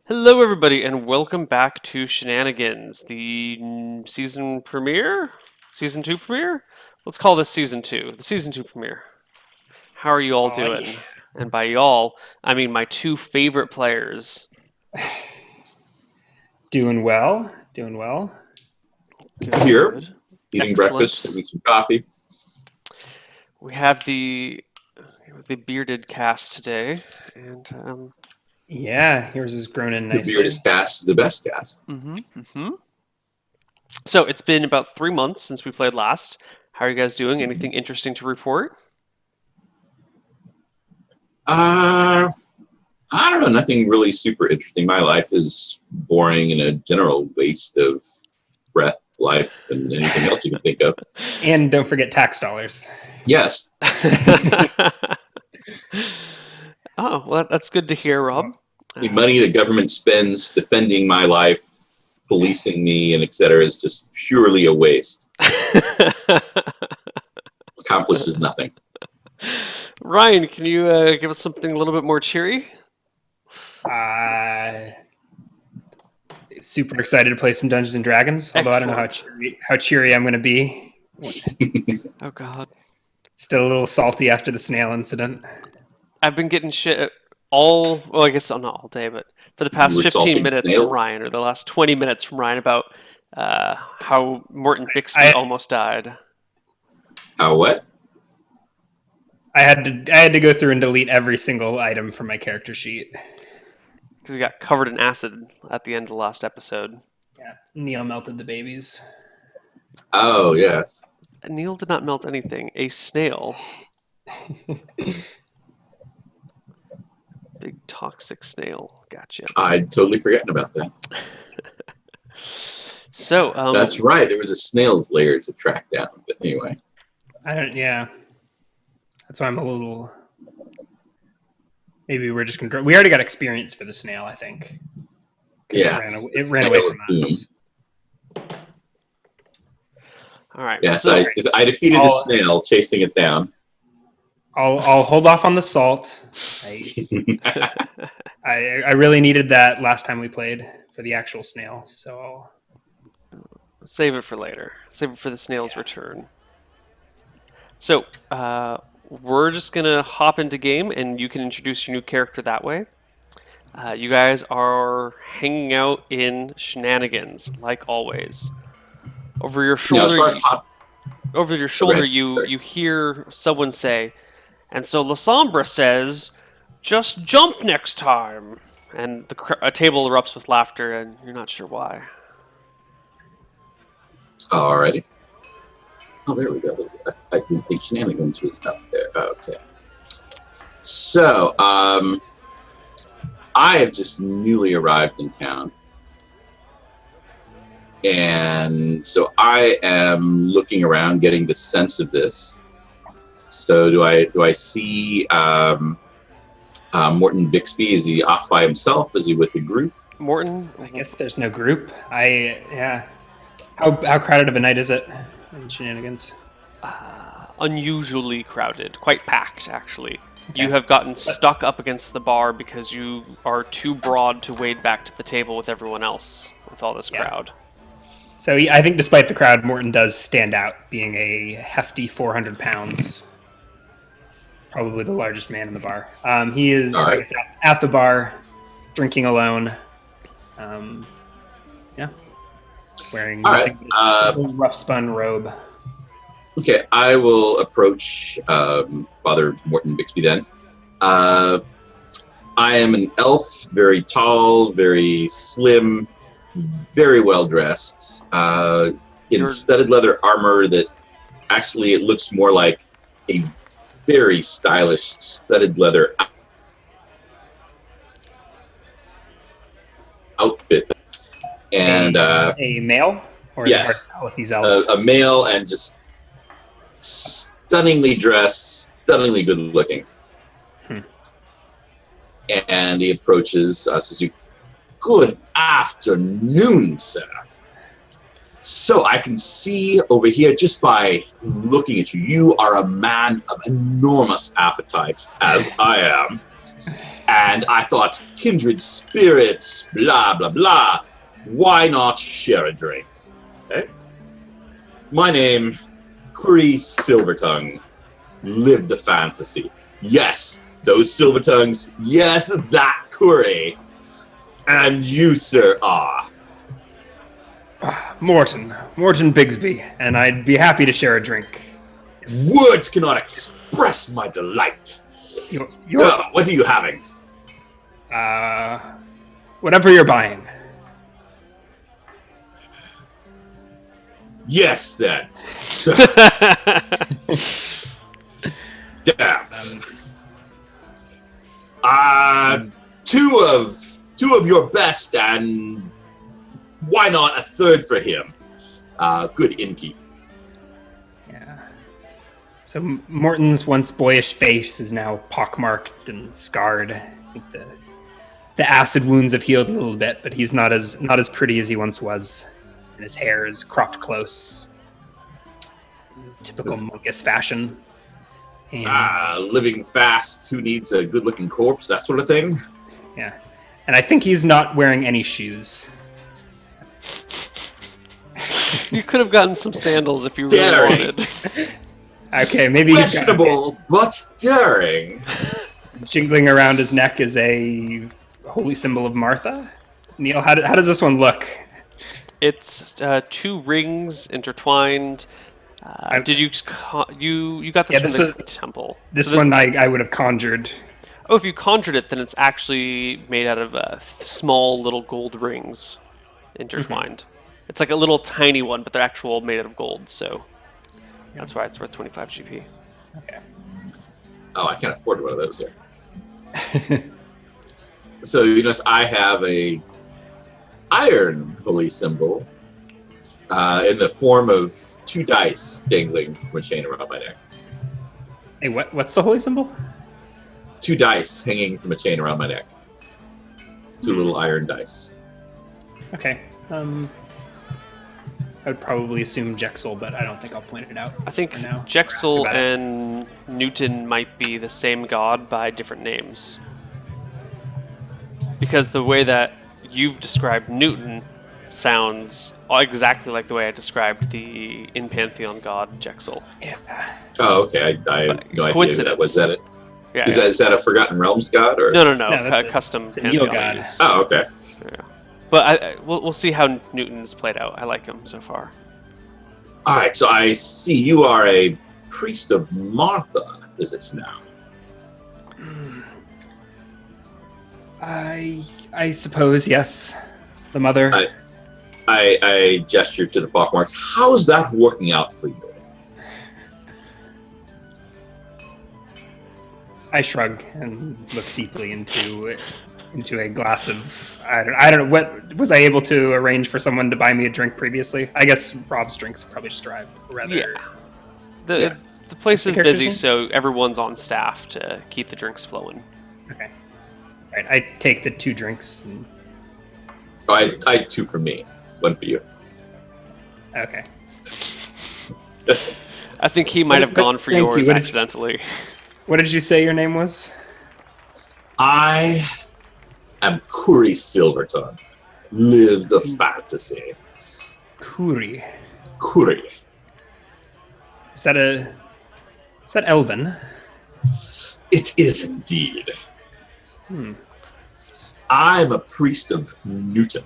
Hello, everybody, and welcome back to Shenanigans, the season premiere? Season 2 premiere? Let's call this season 2, the season 2 premiere. How are you all doing? Alrighty. And by y'all, I mean my two favorite players. Doing well. Doing well. Good, Here, good. eating breakfast, Excellent. drinking some coffee. We have the bearded cast today, and Yeah, yours is grown in The nicely. weirdest cast is the best cast. So it's been about 3 months since we played last. How are you guys doing? Anything interesting to report? I don't know, nothing really super interesting. My life is boring and a general waste of breath, life, and anything else you can think of. And don't forget tax dollars. Yes, Oh, well, that's good to hear, Rob. the money the government spends defending my life, policing me, and etc. is just purely a waste. Accomplishes nothing. Ryan, can you give us something a little bit more cheery? Super excited to play some Dungeons and Dragons. Although I don't know how cheery I'm going to be. Oh God, Still a little salty after the snail incident. I've been getting shit all. Well, I guess not all day, but for the past You were 15 salting minutes snails? from Ryan, or the last 20 minutes from Ryan, about how Morton Bixby I- almost died. How what? I had to go through and delete every single item from my character sheet. Because he got covered in acid at the end of the last episode. Yeah, Neil melted the babies. Oh, yes. Neil did not melt anything. A snail. Big toxic snail. Gotcha. I'd totally forgotten about that. So, That's right. There was a snail's lair to track down. But anyway. Yeah. That's why I'm a little. Maybe we're just gonna. We already got experience for the snail, I think. 'Cause Yes. it ran away from us. all right. Yes, so, I defeated the I'll- snail, chasing it down. I'll hold off on the salt. I really needed that last time we played for the actual snail, so save it for later. Save it for the snail's return. So, we're just gonna hop into game, and you can introduce your new character that way. You guys are hanging out in Shenanigans, like always. Over your As shoulder, far as hop, you hear someone say, "And so Lasombra says, just jump next time." And a table erupts with laughter, and you're not sure why. alrighty. Oh, there we go. I didn't think Shenanigans was up there. Okay. So, I have just newly arrived in town. And so I am looking around, getting the sense of this. So do I see Morton Bixby? Is he off by himself? Is he with the group? Morton, I guess there's no group. How crowded of a night is it in Shenanigans? unusually crowded, quite packed, actually. You have gotten stuck up against the bar because you are too broad to wade back to the table with everyone else, with all this crowd. So I think despite the crowd, Morton does stand out, being a hefty 400 pounds. He's probably the largest man in the bar. He is All right. I guess, at the bar, drinking alone. Wearing All right, nothing but a rough spun robe. Okay, I will approach Father Morton Bixby then. I am an elf, very tall, very slim, very well dressed, in studded leather armor that actually it looks more like a very stylish studded leather outfit. And A male? Or is it hard yes, to tell with these elves? a male and just stunningly dressed, stunningly good looking. And he approaches, says, "Good afternoon, sir. So I can see over here just by looking at you, you are a man of enormous appetites, as I am. And I thought, kindred spirits, blah, blah, blah. Why not share a drink? Okay? My name, Curry Silvertongue. Live the fantasy. Yes, those silver tongues. Yes, that Curry. And you, sir, are. Morton Bigsby, and I'd be happy to share a drink. Words cannot express my delight. What are you having? Whatever you're buying. Yes, then. Damn. Two of your best, and why not a third for him? Good innkeep. Yeah. So Morton's once boyish face is now pockmarked and scarred. I think the acid wounds have healed a little bit, but he's not as pretty as he once was. And his hair is cropped close. Typical monkish fashion. And, Living fast, who needs a good-looking corpse, that sort of thing? yeah. And I think he's not wearing any shoes. You could have gotten some sandals if you really Daring. wanted. Okay, maybe he's got Questionable, but daring. jingling around his neck is a holy symbol of Martha. Neil, how does this one look? It's two rings intertwined. Did you got this Yeah, from this the temple? This So one I would have conjured. Oh, if you conjured it, then it's actually made out of small little gold rings intertwined. Mm-hmm. It's like a little tiny one, but they're actual made out of gold. So that's why it's worth 25 GP. Okay. Oh, I can't afford one of those yet. So, I have a iron holy symbol in the form of 2 dice dangling from a chain around my neck. Hey, what's the holy symbol? 2 dice hanging from a chain around my neck. 2 little iron dice. Okay. I would probably assume Jexel, but I don't think I'll point it out. I think for now. Jexel Ask about it. and Newton might be the same god by different names. Because the way that you've described Newton sounds exactly like the way I described the in Pantheon god Jexel. Yeah. Oh, okay. I had no idea Coincidence. was that it. Yeah, Is that a Forgotten Realms god? Or? No, that's custom it's a Neil Pantheon. god. use. Oh, okay. But we'll see how Newton's played out. I like him so far. All right, so I see you are a priest of Martha, is it now? I suppose, yes. The mother. I gestured to the pockmarks. How's that working out for you? I shrug and look deeply into a glass of I don't know what was I able to arrange for someone to buy me a drink previously. I guess Rob's drinks probably just arrived rather. Yeah. The place The is character's busy, name? so everyone's on staff to keep the drinks flowing. Okay. All right. I take the 2 drinks. And, Oh, I had 2 for me, 1 for you. okay. I think he might have gone for Thank you. yours What did you- accidentally. What did you say your name was? I am Curry Silvertongue. Live the fantasy. Kuri. Curry. Is that Elven? It is indeed. I'm a priest of Newton.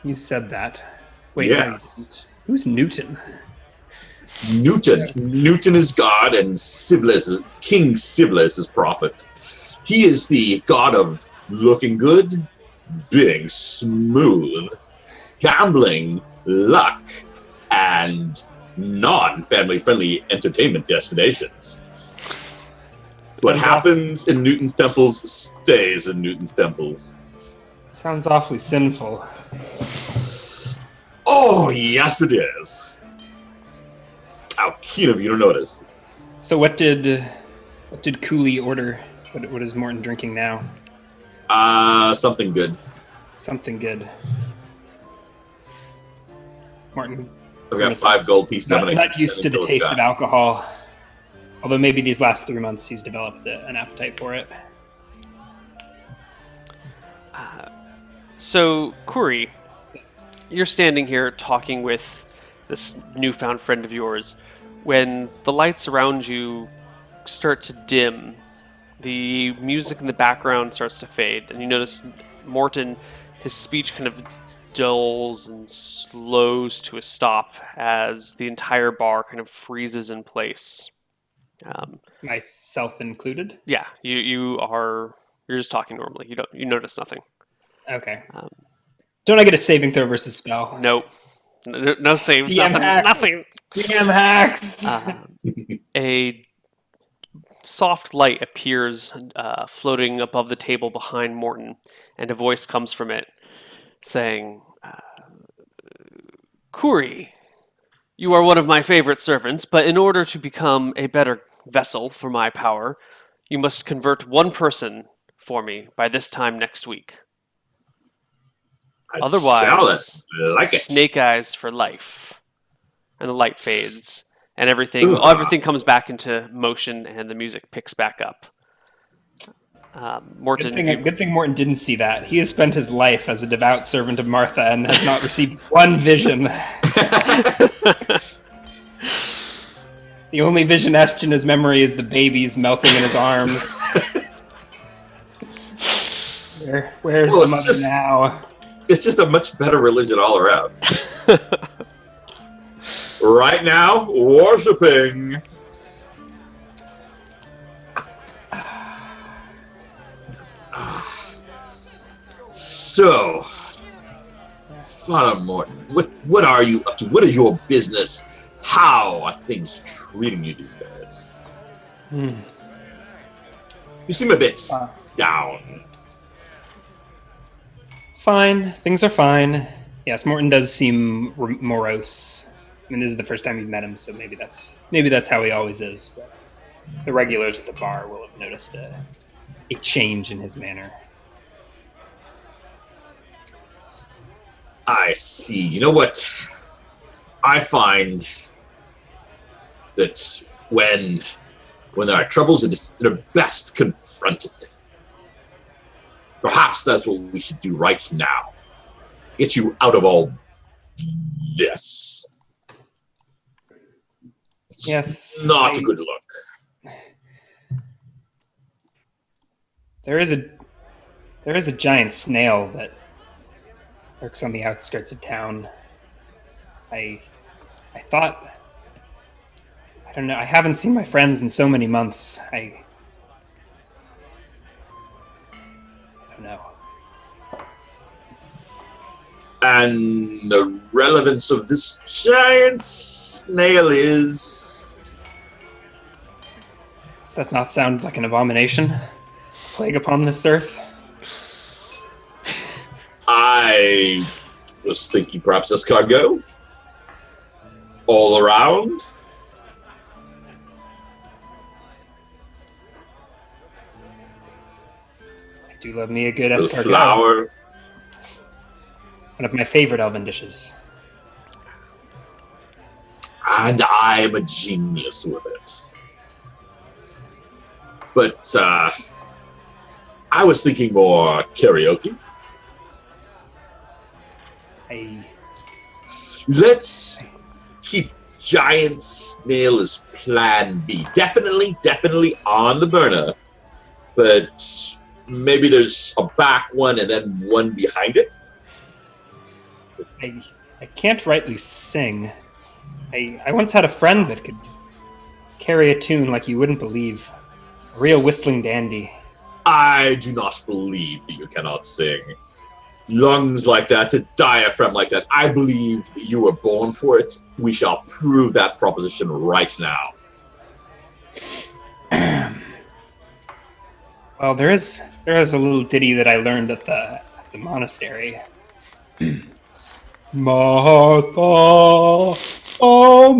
You said that. Wait, Yes. no, you didn't. Who's Newton? Newton is God, and King Sibyl is prophet. He is the god of looking good, being smooth, gambling, luck, and non-family friendly entertainment destinations. What Sounds happens in Newton's temples stays in Newton's temples. Sounds awfully sinful. Oh, yes, it is. How keen of you to notice. So what did Cooley order? What is Morton drinking now? Something good. Something good. Morton. I've got 5 gold pieces. Not used to the taste of alcohol. Although maybe these last 3 months he's developed an appetite for it. So, Kuri, you're standing here talking with this newfound friend of yours when the lights around you start to dim. The music in the background starts to fade, and you notice Morton, his speech kind of dulls and slows to a stop as the entire bar kind of freezes in place. Myself included. Yeah, you're just talking normally. You notice nothing. Okay. Don't I get a saving throw versus spell? Nope. No saves. DM Nothing. hacks. Nothing. DM hacks. A soft light appears floating above the table behind Morton, and a voice comes from it saying, Kuri, you are one of my favorite servants, but in order to become a better vessel for my power, you must convert one person for me by this time next week. Otherwise, like it. snake eyes for life. And the light fades, and everything comes back into motion, and the music picks back up. Morton, Good thing Morton didn't see that. He has spent his life as a devout servant of Martha and has not received one vision. The only vision etched in his memory is the babies melting in his arms. Where's the mother now? It's just a much better religion all around. Right now, worshipping. So, Father Morton, what are you up to? What is your business? How are things treating you these days? You seem a bit down. Fine. Things are fine. Yes, Morton does seem morose. I mean, this is the first time you've met him, so maybe that's how he always is. But the regulars at the bar will have noticed a change in his manner. I see. You know what? I find that when there are troubles, they're best confronted. Perhaps that's what we should do right now. To get you out of all this. Yes. Not a good look. There is a giant snail that lurks on the outskirts of town. I thought, I don't know, I haven't seen my friends in so many months. I don't know. And the relevance of this giant snail is... Does that not sound like an abomination? Plague upon this earth? I was thinking perhaps escargot? All around? I do love me a good The escargot. flower. One of my favorite elven dishes. And I am a genius with it. But I was thinking more karaoke. Let's keep giant snail as plan B. Definitely on the burner. But maybe there's a back one and then one behind it. I can't rightly sing. I once had a friend that could carry a tune like you wouldn't believe. A real whistling dandy. I do not believe that you cannot sing. Lungs like that, a diaphragm like that. I believe that you were born for it. We shall prove that proposition right now. Well, there is a little ditty that I learned at the monastery. Martha, oh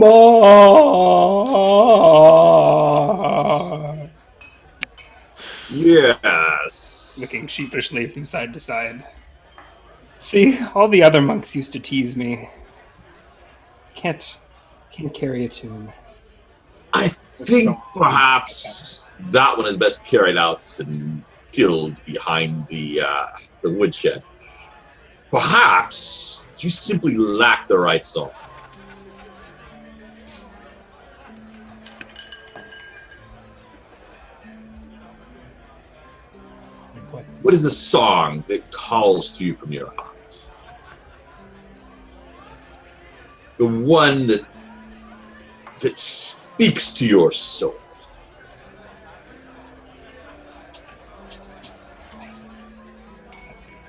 Martha. Yes. Looking sheepishly from side to side. See, all the other monks used to tease me. Can't carry a tune. I think perhaps that one is best carried out and killed behind the woodshed. Perhaps you simply lack the right song. What is the song that calls to you from your heart? The one that speaks to your soul.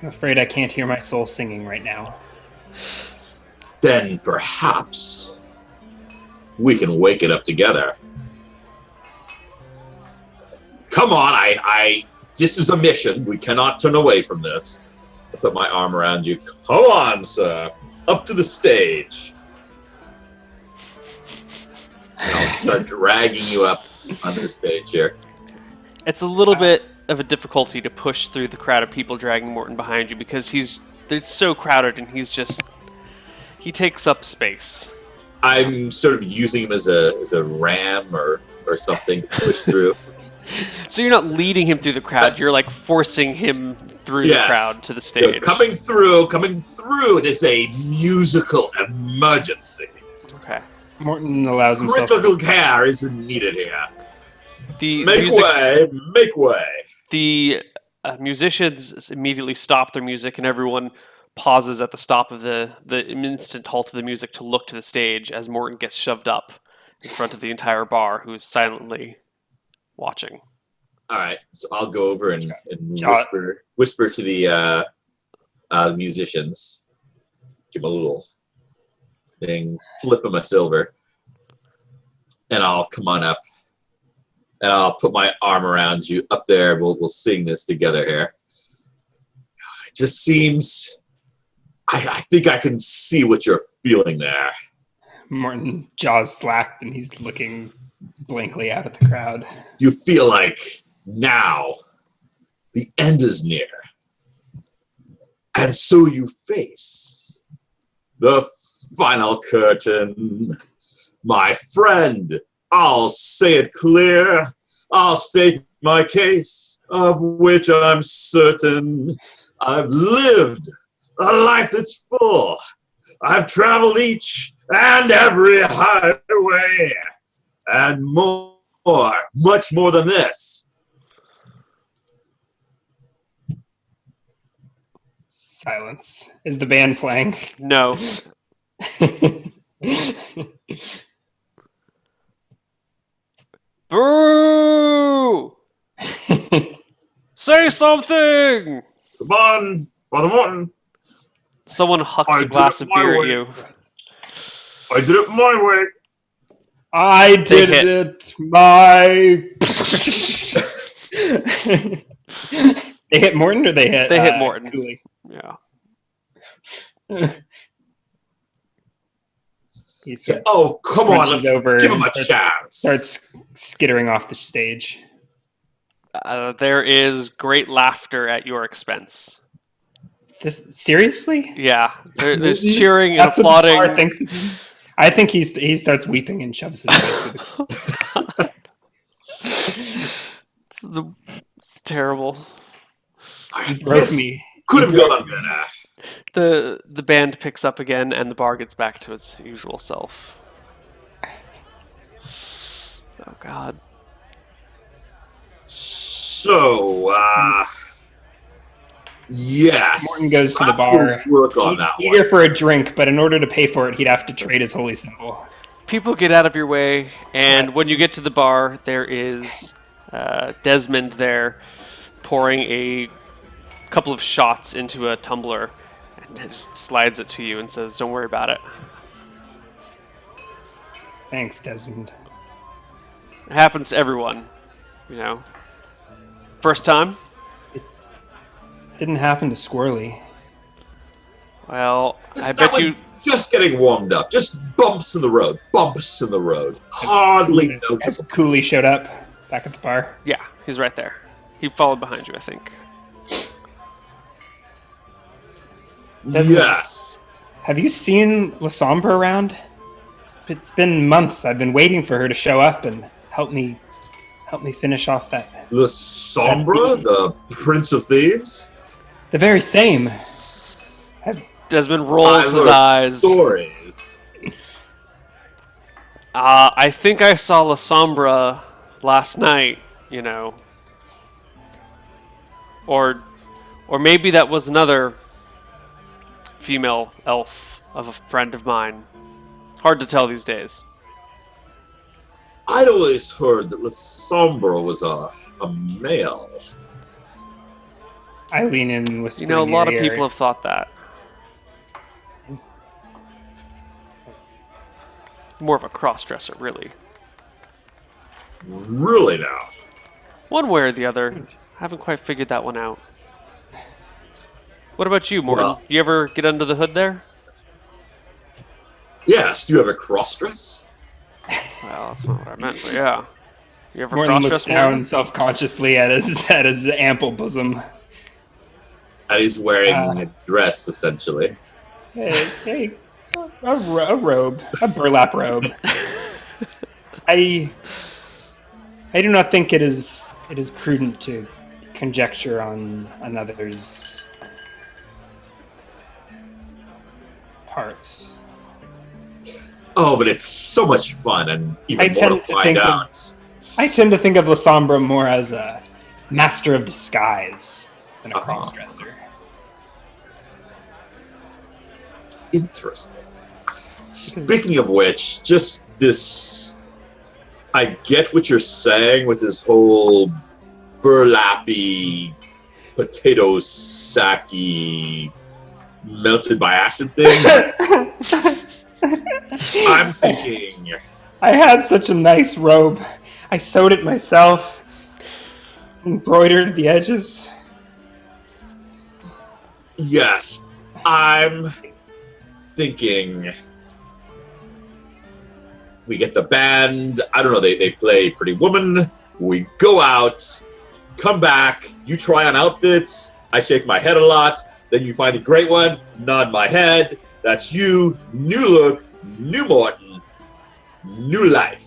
I'm afraid I can't hear my soul singing right now. Then perhaps we can wake it up together. Come on, this is a mission. We cannot turn away from this. I put my arm around you. Come on, sir. Up to the stage. I'll start dragging you up onto the stage here. It's a little bit of a difficulty to push through the crowd of people dragging Morton behind you because they're so crowded and he takes up space. I'm sort of using him as a ram or something to push through. So you're not leading him through the crowd, you're like forcing him through the crowd to the stage. Coming through. It is a musical emergency. Okay. Morton allows himself. Critical care is needed here. Make way. The musicians immediately stop their music, and everyone pauses at the stop of the instant halt of the music to look to the stage as Morton gets shoved up in front of the entire bar, who is silently watching. All right, so I'll go over and whisper to the musicians. Give them a little thing, flip them a silver, and I'll come on up, and I'll put my arm around you up there. We'll sing this together here. It just seems, I think I can see what you're feeling there. Morton's jaws slacked, and he's looking blankly out at the crowd. You feel like now the end is near. And so you face the final curtain. My friend, I'll say it clear. I'll state my case, of which I'm certain. I've lived a life that's full. I've traveled each and every highway. And more, much more than this. Silence. Is the band playing? No. Boo! Say something! Come on, Father Morton. Someone hucks a glass of beer at you. I did it my way. I did it my... They hit Morton or they hit... They hit Morton. Cooley? Yeah. Oh, come on, let's over give him a chance. Starts skittering off the stage. There is great laughter at your expense. This seriously? Yeah, there's cheering and That's applauding. What the bar thinks of him. I think he starts weeping and shoves his way through the... It's terrible. You broke me. Could have gone better. The band picks up again, and the bar gets back to its usual self. Oh God. So, yes. Morton goes to the bar. Work on that eager one. for a drink, but in order to pay for it, he'd have to trade his holy symbol. People get out of your way, and when you get to the bar, there is Desmond there pouring a couple of shots into a tumbler, and just slides it to you and says, "Don't worry about it." Thanks, Desmond. It happens to everyone, you know. First time? Didn't happen to Squirrely. Well, I bet you... Just getting warmed up. Just bumps in the road. Bumps in the road. Hardly noticeable. As Cooley showed up back at the bar. Yeah, he's right there. He followed behind you, I think. Desmond, yes. have you seen Lasombra around? It's been months. I've been waiting for her to show up and help me finish off that. The Sombra, the Prince of Thieves? The very same. Desmond rolls I've his heard eyes. stories. I think I saw La Sombra last night, you know. Or maybe that was another female elf of a friend of mine. Hard to tell these days. I'd always heard that La Sombra was a male. I lean in and whisper You know, a in lot your of people ear. have thought that. More of a cross-dresser, really. Really now? One way or the other. Haven't quite figured that one out. What about you, Morton? Well- You ever get under the hood there? Yes. Do you have a cross-dress? Well, that's not what I meant, but yeah. You ever Morton looks cross-dress, down Morton? self-consciously at his ample bosom. And he's wearing a dress, essentially. Hey, a robe, a burlap robe. I do not think it is prudent to conjecture on another's parts. Oh, but it's so much fun, and I even more to tend to find think of- out. I tend to think of La Sombra more as a master of disguise than a Uh-huh. cross-dresser. Interesting. Speaking of which, just this. I get what you're saying with this whole burlappy, potato sacky, melted by acid thing. I'm thinking. I had such a nice robe. I sewed it myself, embroidered the edges. Yes, I'm thinking. We get the band. I don't know. They play Pretty Woman. We go out, come back. You try on outfits. I shake my head a lot. Then you find a great one. Nod my head. That's you. New look. New Morton. New life.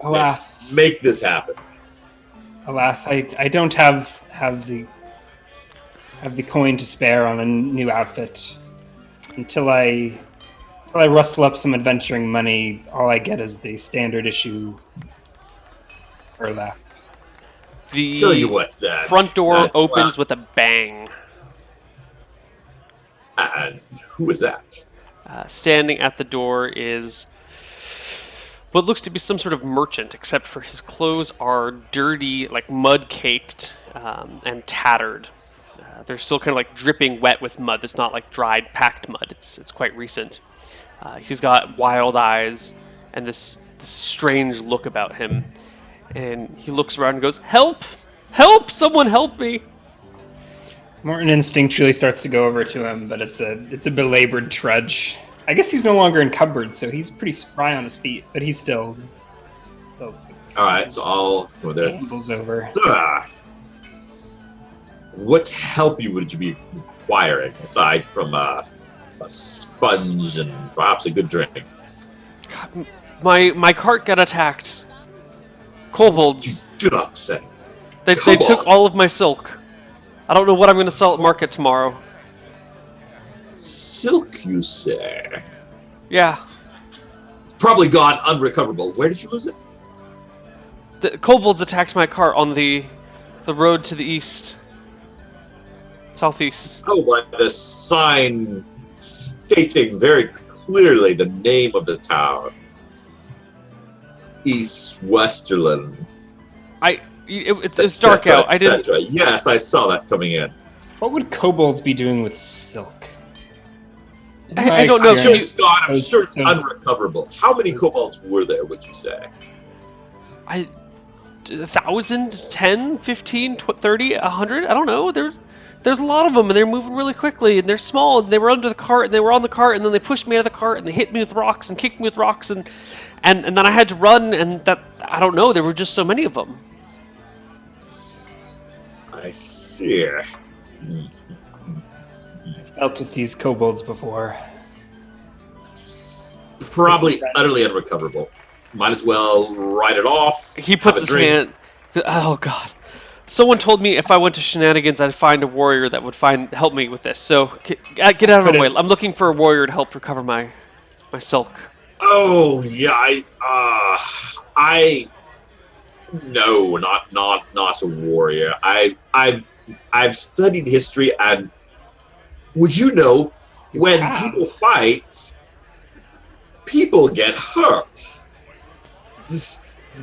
Alas, Let's make this happen. alas, I don't have the coin to spare on a new outfit. Until I rustle up some adventuring money, all I get is the standard issue burlap. The Tell you what, then. front door That- opens with a bang. And who is that? Standing at the door is what looks to be some sort of merchant, except for his clothes are dirty, like mud-caked and tattered. They're still kind of like dripping wet with mud. It's not like dried, packed mud. It's quite recent. He's got wild eyes and this strange look about him. And he looks around and goes, "Help! Help! Someone help me!" Morton instinctually starts to go over to him, but it's a belabored trudge. I guess he's no longer encumbered, so he's pretty spry on his feet, but he's still All right, so I'll go there. stumbles over. What help would you be requiring aside from a sponge and perhaps a good drink? God, my cart got attacked. Cobolds. Do not say. They Kobolds. took all of my silk. I don't know what I'm going to sell at market tomorrow. Silk, you say? Yeah. Probably gone unrecoverable. Where did you lose it? The kobolds attacked my cart on the road to the east. Southeast. Oh, by the sign stating very clearly the name of the town. East Westerland. It's dark out. I didn't. etc. Yes, I saw that coming in. What would kobolds be doing with silk? I don't know, I'm so sure you- it's gone. I'm those- sure it's those- unrecoverable. How many kobolds were there, would you say? 1,000, 10, 15, 30, 100? I don't know. There's a lot of them, and they're moving really quickly, and they're small, and they were under the cart, and they were on the cart, and then they pushed me out of the cart, and they hit me with rocks, and kicked me with rocks, and then I had to run, and that, I don't know, there were just so many of them. I see. Dealt with these kobolds before. Probably utterly unrecoverable. Might as well write it off. He puts have a his drink. hand, oh god. Someone told me if I went to Shenanigans, I'd find a warrior that would help me with this. So get out of the way. I'm looking for a warrior to help recover my silk. Oh yeah, no, not a warrior. I've studied history, and would you know when people fight, people get hurt.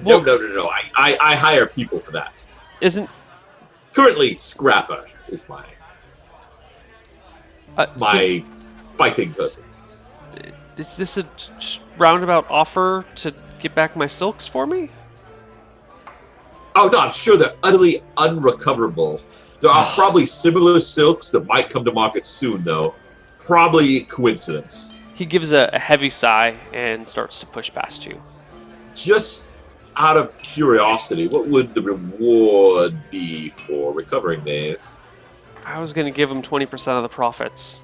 No. I hire people for that. Isn't Currently Scrapper is my fighting person. Is this a roundabout offer to get back my silks for me? Oh no, I'm sure they're utterly unrecoverable. There are probably similar silks that might come to market soon, though. Probably coincidence. He gives a heavy sigh and starts to push past you. Just out of curiosity, what would the reward be for recovering these? I was going to give him 20% of the profits.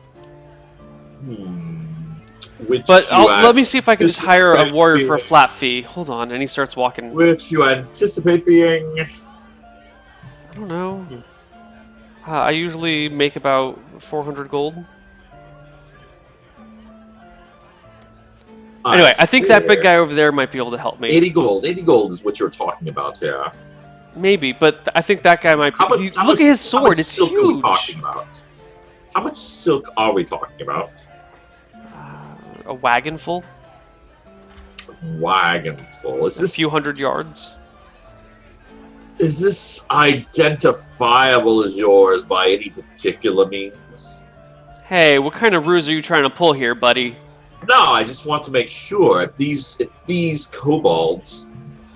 But let me see if I can just hire a warrior for a flat fee. Hold on, and he starts walking. Which you anticipate being? I don't know. I usually make about 400 gold. Anyway, I think that big guy over there might be able to help me. 80 gold. 80 gold is what you're talking about here. Maybe, but I think that guy might be... Look at his sword, it's huge! Are we talking about? How much silk are we talking about? A wagon full? Wagon full. Is this a few hundred yards? Is this identifiable as yours by any particular means? Hey, what kind of ruse are you trying to pull here, buddy? No, I just want to make sure if these Cobolds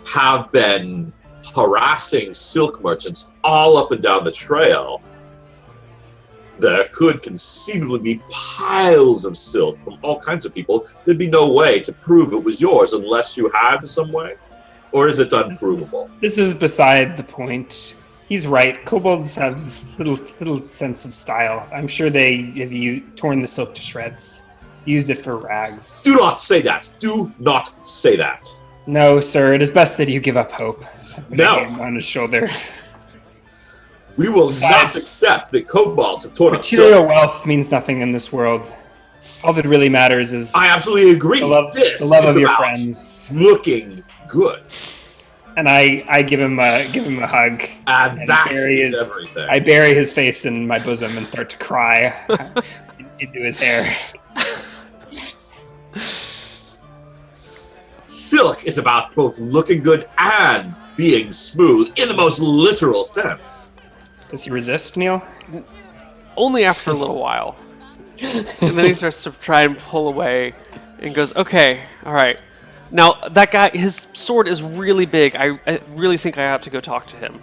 have been harassing silk merchants all up and down the trail, there could conceivably be piles of silk from all kinds of people. There'd be no way to prove it was yours unless you had some way. Or is it unprovable? This is beside the point. He's right. Kobolds have little sense of style. I'm sure they have torn the silk to shreds, used it for rags. Do not say that. Do not say that. No, sir. It is best that you give up hope. No. On his shoulder. We will not accept that Cobolds have torn up material silk. wealth means nothing in this world. All that really matters is I absolutely agree. the love of your friends. Looking good. And I give him a hug. And that is everything. I bury his face in my bosom and start to cry into his hair. Silk is about both looking good and being smooth in the most literal sense. Does he resist, Neil? Only after a little while. And then he starts to try and pull away and goes, okay, all right. Now, that guy, his sword is really big. I really think I ought to go talk to him.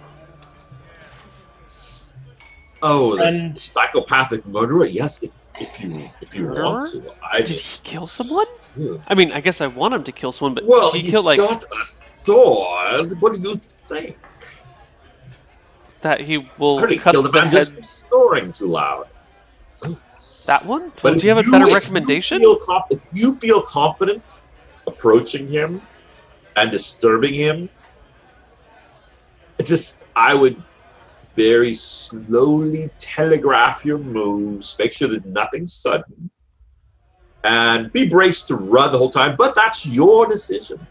Oh, the psychopathic murderer? Yes, if you want to. Did he kill someone? Yeah. I mean, I guess I want him to kill someone, but well, he killed, like... got a sword. What do you think? That he will cut the man just for snoring too loud. That one? But do you have a better recommendation? If you feel confident approaching him and disturbing him, I would very slowly telegraph your moves, make sure that nothing's sudden, and be braced to run the whole time, but that's your decision.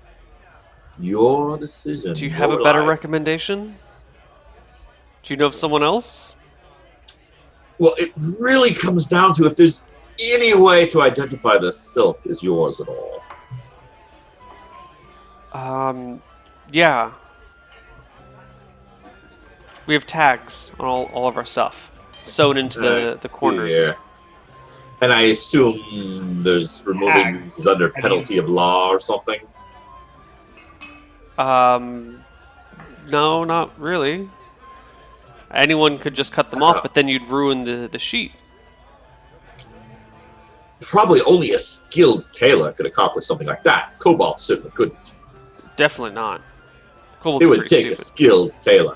Your decision. Do you have a better recommendation? Do you know of someone else? Well, it really comes down to if there's any way to identify the silk as yours at all. Yeah. We have tags on all of our stuff, sewn into the corners. Yeah. And I assume there's removing is under penalty of law or something? No, not really. Anyone could just cut them off, but then you'd ruin the sheet. Probably only a skilled tailor could accomplish something like that. Cobalt certainly couldn't. Definitely not. Cobalt's it would take a skilled tailor.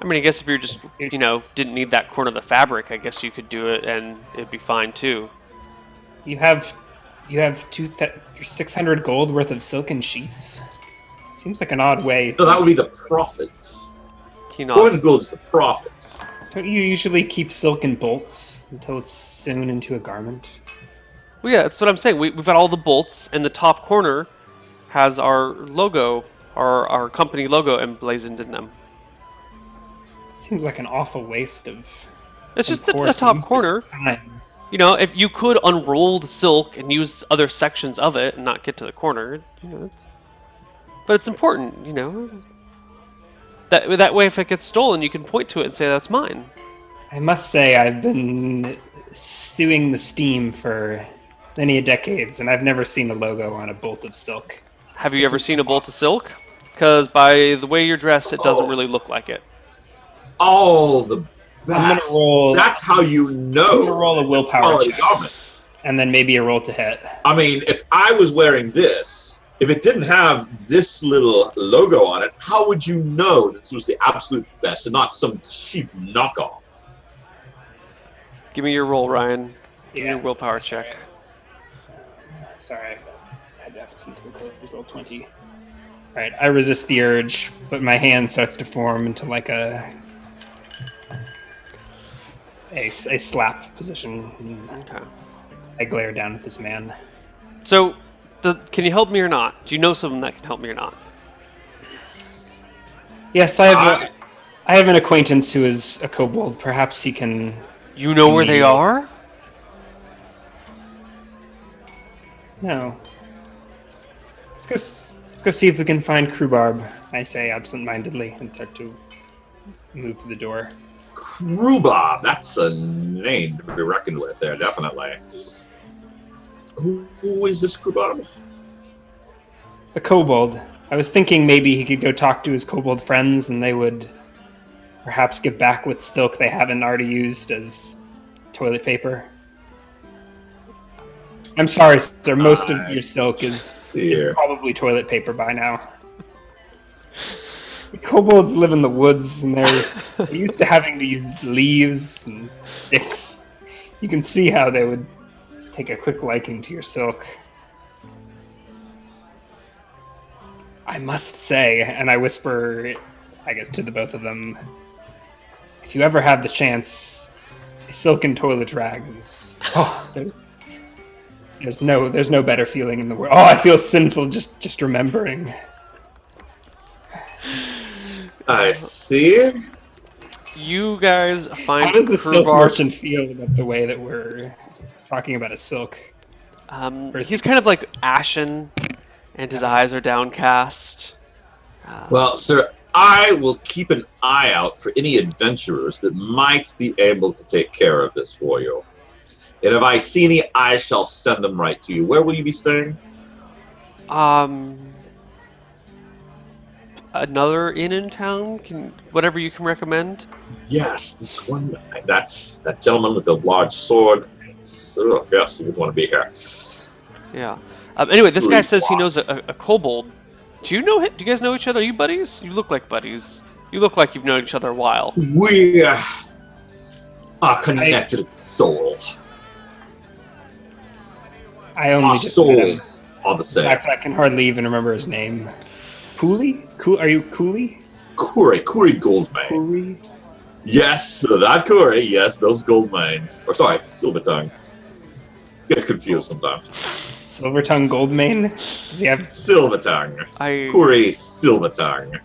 I mean, I guess if you're just, didn't need that corner of the fabric, I guess you could do it and it'd be fine too. You have 600 gold worth of silken sheets? Seems like an odd way. No, that would be the profits. He Coin nods. and gold is the profit. Don't you usually keep silk in bolts until it's sewn into a garment? Well, yeah, that's what I'm saying. We've got all the bolts, and the top corner has our logo, our company logo emblazoned in them. It seems like an awful waste of. It's some just the poor top seamstress corner. time. You know, if you could unroll the silk and use other sections of it and not get to the corner, you know. But it's important, you know. That way, if it gets stolen, you can point to it and say that's mine. I must say, I've been suing the steam for many decades, and I've never seen a logo on a bolt of silk. Have you This ever is seen a bolt of awesome. silk? Because by the way you're dressed, it doesn't Oh. really look like it. Oh, the I'm gonna best. roll- That's how you I'm know. gonna roll a willpower Quality check, garment. and then maybe a roll to hit. I mean, if I was wearing this, if it didn't have this little logo on it, how would you know this was the absolute best and not some cheap knockoff? Give me your roll, Ryan. Give me Yeah. your willpower check. Sorry, I had to have some close roll 20. All right, I resist the urge, but my hand starts to form into like a slap position. Okay. I glare down at this man. So, can you help me or not? Do you know someone that can help me or not? Yes, I have an acquaintance who is a kobold. Perhaps he can. You know where they Me. are? No. Let's go see if we can find Rhubarb. I say absent-mindedly and start to move to the door. Rhubarb, that's a name to be reckoned with there, definitely. Who is this Rhubarb? The kobold. I was thinking maybe he could go talk to his kobold friends, and they would perhaps give back with silk they haven't already used as toilet paper. I'm sorry, sir. Most of your silk is probably toilet paper by now. The kobolds live in the woods, and they're used to having to use leaves and sticks. You can see how they would take a quick liking to your silk. I must say, and I whisper, I guess, to the both of them, if you ever have the chance, a silken toilet rag is... Oh, there's no better feeling in the world. Oh, I feel sinful just remembering. I see. You guys find How does the silk Rhubarb. merchant feel about the way that we're talking about a silk? He's kind of like ashen, and his eyes are downcast. Well, sir, I will keep an eye out for any adventurers that might be able to take care of this for you. And if I see any, I shall send them right to you. Where will you be staying? Another inn in town? Whatever you can recommend. Yes, this one. That's that gentleman with the large sword. Yes, you would want to be here. Yeah. Anyway, this guy Three says he knows blocks. a kobold. Do you know him? Do you guys know each other? Are you buddies? You look like buddies. You look like you've known each other a while. We are connected soul. I only Our just met him. souls are the In same. fact, I can hardly even remember his name. Cooley? Are you Cooley? Curry Goldmane. Cooley? Yes, that Curry. Yes, those gold mines. Or sorry, silver tongues. Get confused sometimes. Silvertongue Goldmane? Does he have... Silver tongue. Curry Silver tongue.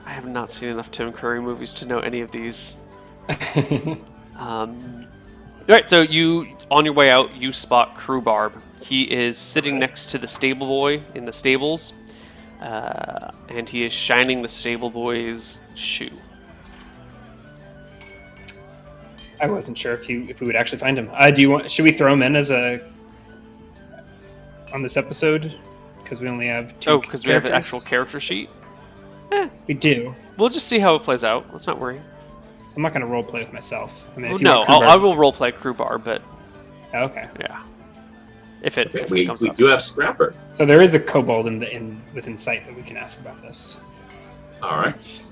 I have not seen enough Tim Curry movies to know any of these. Alright, so on your way out, you spot Rhubarb. He is sitting next to the stable boy in the stables, and he is shining the stable boy's shoe. I wasn't sure if we would actually find him. Should we throw him in on this episode? Because we only have two. Oh, because we have an characters? actual character sheet? We do. We'll just see how it plays out. Let's not worry. I'm not going to roleplay with myself. I mean, if you No, want Rhubarb- I will roleplay Rhubarb, but Oh, okay. yeah. If it We comes up. do have Scrapper. So there is a kobold within sight that we can ask about this. All right.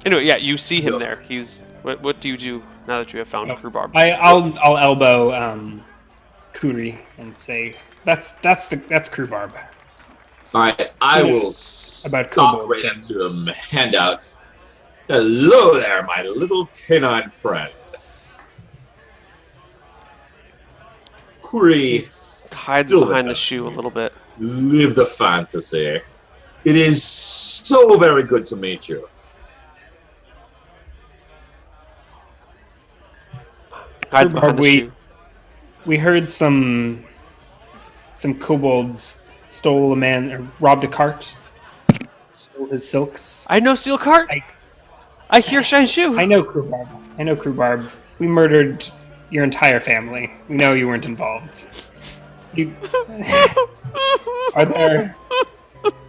Anyway, yeah, you see him Yeah. there. What do you do now that you have found Oh, Rhubarb? I'll elbow Kuri and say that's Rhubarb. All right, I Who will knows about stalk kobold right up things? to him, hand out. Hello there, my little canine friend. He Kuri hides behind the Silverton. shoe a little bit. Live the fantasy. It is so very good to meet you. Hides behind Rhubarb, the shoe. we heard some kobolds stole a man or robbed a cart, stole his silks. I know steel cart. I I hear shine shoe. I know Rhubarb. I know Rhubarb. We murdered your entire family. We know you weren't involved. You,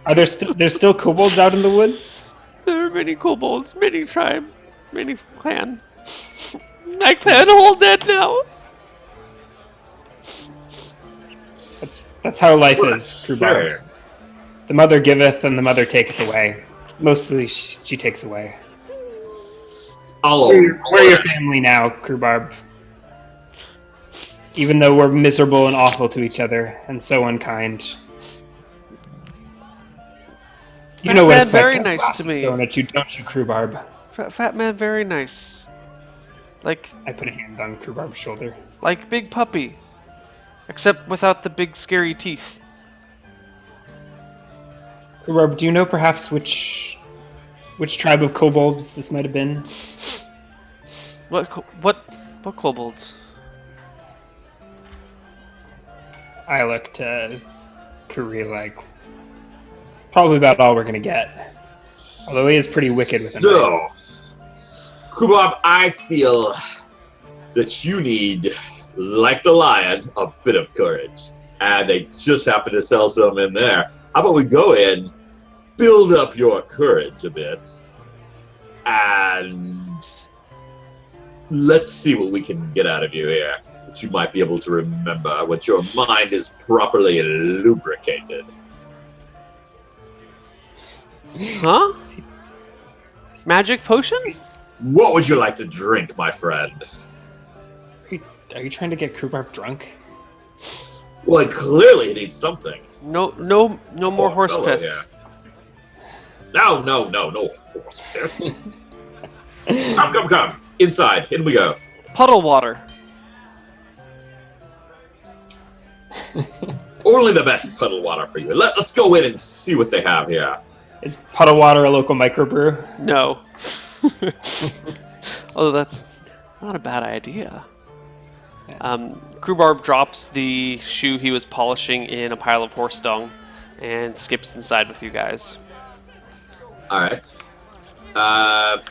there's still kobolds out in the woods? There are many kobolds, many tribe, many clan. My clan all dead now. That's how life is, Rhubarb. Sure. The mother giveth and the mother taketh away. Mostly she takes away. All We're over. your family now, Rhubarb. Even though we're miserable and awful to each other and so unkind. You know what Man, it's like very to have nice lasses to me. thrown at you, don't you, Rhubarb? Fat man, very nice. Like I put a hand on Rhubarb's shoulder. big puppy, except without the big scary teeth. Rhubarb, do you know perhaps which tribe of kobolds this might have been? What kobolds? I look to Kuri like it's probably about all we're gonna get. Although he is pretty wicked with him. So, Kubab, I feel that you need, like the lion, a bit of courage. And they just happen to sell some in there. How about we go in, build up your courage a bit, and let's see what we can get out of you here. That you might be able to remember once your mind is properly lubricated. Huh? Magic potion? What would you like to drink, my friend? Are you trying to get Rhubarb drunk? Well, clearly he needs something. No more horse fellow piss. here. No horse piss. Come. Inside. In we go. Puddle water. Is Only the best puddle water for you. Let's go in and see what they have here. puddle water a local microbrew? No. Although that's not a bad idea. Rhubarb drops the shoe he was polishing in a pile of horse dung and skips inside with you guys. All right. I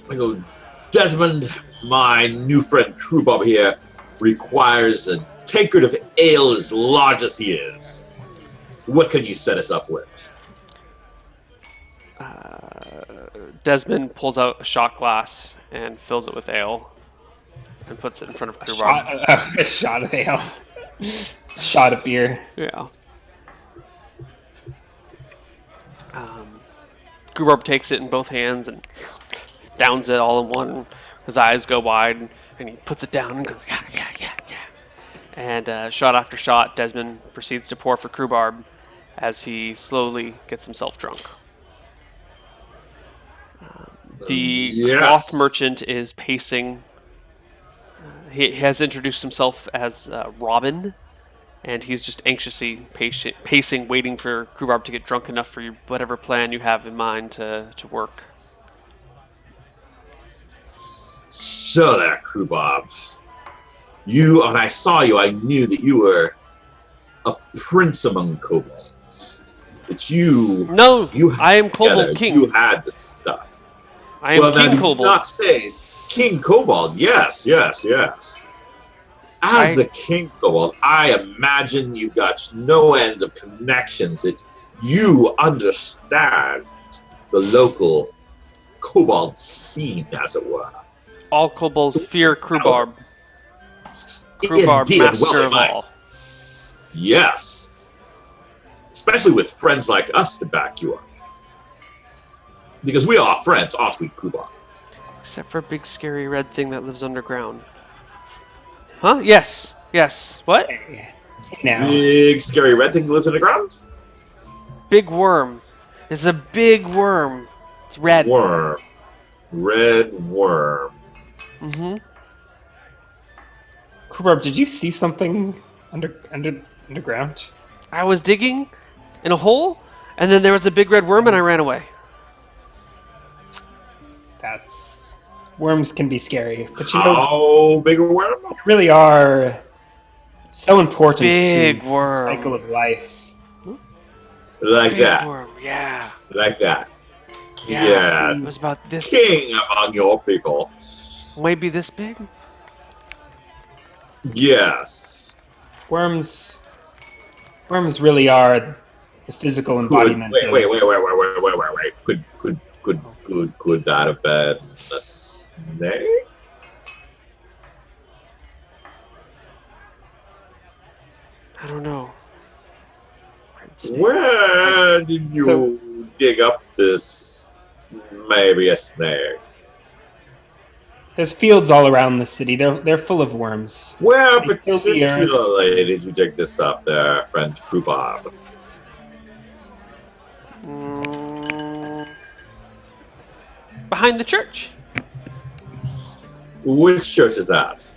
go, Desmond, my new friend Rhubarb here requires a tankard of ale as large as he is. What can you set us up with? Desmond pulls out a shot glass and fills it with ale and puts it in front of Rhubarb. A shot of ale. Shot of beer. Yeah. Rhubarb takes it in both hands and downs it all in one. His eyes go wide, and he puts it down and goes, yeah. And shot after shot, Desmond proceeds to pour for Rhubarb as he slowly gets himself drunk. The Yes. cloth merchant is pacing. He has introduced himself as Robin, and he's just anxiously pacing, waiting for Rhubarb to get drunk enough for whatever plan you have in mind to work. So there, Rhubarb. When I saw you, I knew that you were a prince among kobolds. That you I am Kobold together, King. You had the stuff. I am now, King did you Kobold. not say King Kobold. Yes. As the King Kobold, I imagine you've got no end of connections. That you understand the local kobold scene, as it were. All kobolds fear Rhubarb. Rhubarb, Indeed, master well, of they might. all. Yes. Especially with friends like us to back you up. Because we are friends, aren't we, Rhubarb? Except for a big scary red thing that lives underground. Huh? Yes. What? Now, Big, scary red thing that lives in the ground? big worm. It's a big worm. It's red. Worm. Red worm. Mm-hmm. Kubarb, did you see something underground? I was digging in a hole, and then there was a big red worm, and I ran away. That's worms can be scary, but you know, How big a worm? they really are so important Big to the worm. cycle of life. Like Big that. worm, yeah. Like that. Yeah, Yes. it was about this. King among your people. Maybe this big. Yes. Worms really are the physical embodiment. Wait. Could that have been a snake? I don't know. Where did you dig up this? Maybe a snake. There's fields all around the city. They're full of worms. Where They fill the earth. particularly did you dig this up there, friend Cobob? Behind the church. Which church is that?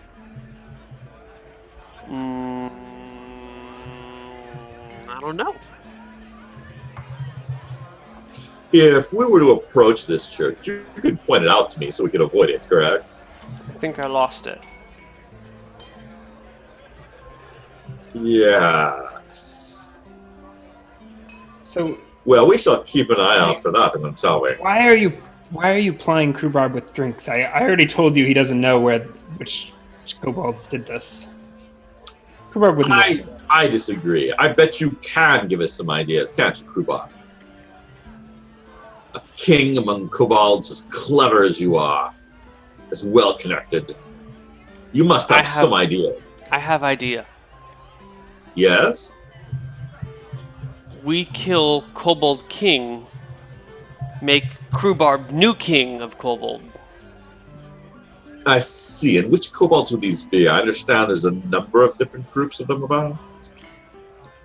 I don't know. If we were to approach this church, you could point it out to me so we could avoid it, correct? I think I lost it. Yes. So Well, we shall keep an eye out for that, then, shall we? why are you plying Kubarb with drinks? I already told you he doesn't know which kobolds did this. Kubarb wouldn't know. I disagree. I bet you can give us some ideas, can't you, Kruba? A king among kobolds as clever as you are, as well connected. You must have some ideas. I have idea. Yes? We kill Kobold King, make Krubarb new king of Kobold. I see. And which kobolds would these be? I understand there's a number of different groups of them about.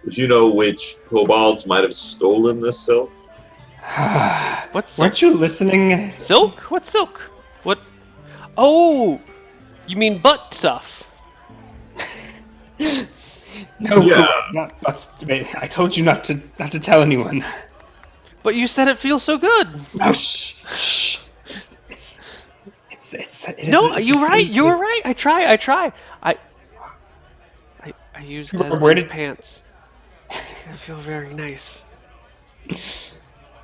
Would you know which kobolds might have stolen this silk? What's silk? Weren't you listening? Silk? What's silk? What? Oh, you mean butt stuff? No, Yeah. not wait, I told you not to tell anyone. But you said it feels so good. No, shh. It No, is- you it's a right. safe You were thing. right. I try. I used Where Desmond's did- pants. I feel very nice.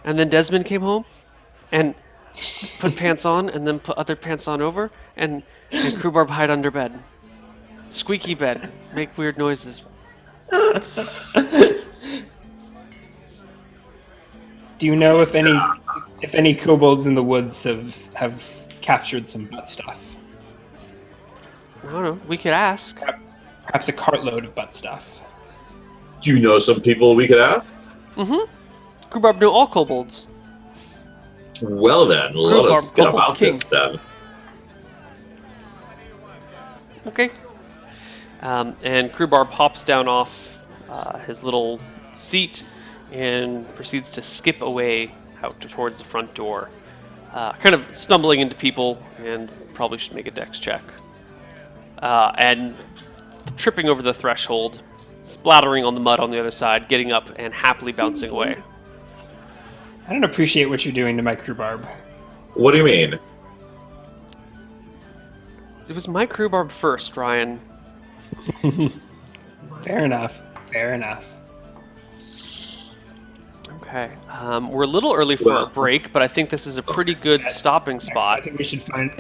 And then Desmond came home and put pants on and then put other pants on over and Krubarb hide under bed. Squeaky bed. Make weird noises. Do you know if any kobolds in the woods have captured some butt stuff? I don't know. We could ask. Perhaps a cartload of butt stuff. Do you know some people we could ask? Krubarb knew all kobolds. Well then, let us Rhubarb, get kobold about king. this then. Okay. And Krubarb hops down off his little seat and proceeds to skip away out towards the front door. Kind of stumbling into people and probably should make a dex check. And tripping over the threshold, splattering on the mud on the other side, getting up and happily bouncing away. I don't appreciate what you're doing to my Krubarb. What do you mean? It was my Krubarb first, Ryan. Fair enough. Okay. We're a little early for our break, but I think this is a pretty good stopping I spot. think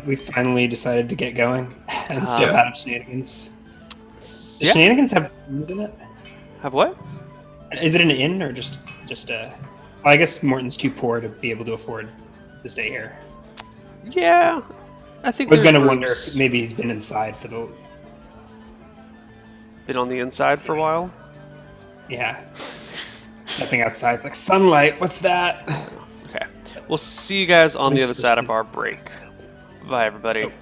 we finally decided to get going and step out of Shenanigans. Does Yeah. Shenanigans have rooms in it? Have what? Is it an inn or just a? Well, I guess Morton's too poor to be able to afford to stay here. Yeah. I think I was there's gonna wonder rooms. if maybe he's been inside for the. Been on the inside for a while. Yeah. Stepping outside, it's like sunlight. What's that? Okay. We'll see you guys on the Nice other side of Christmas. our break. Bye, everybody. Oh.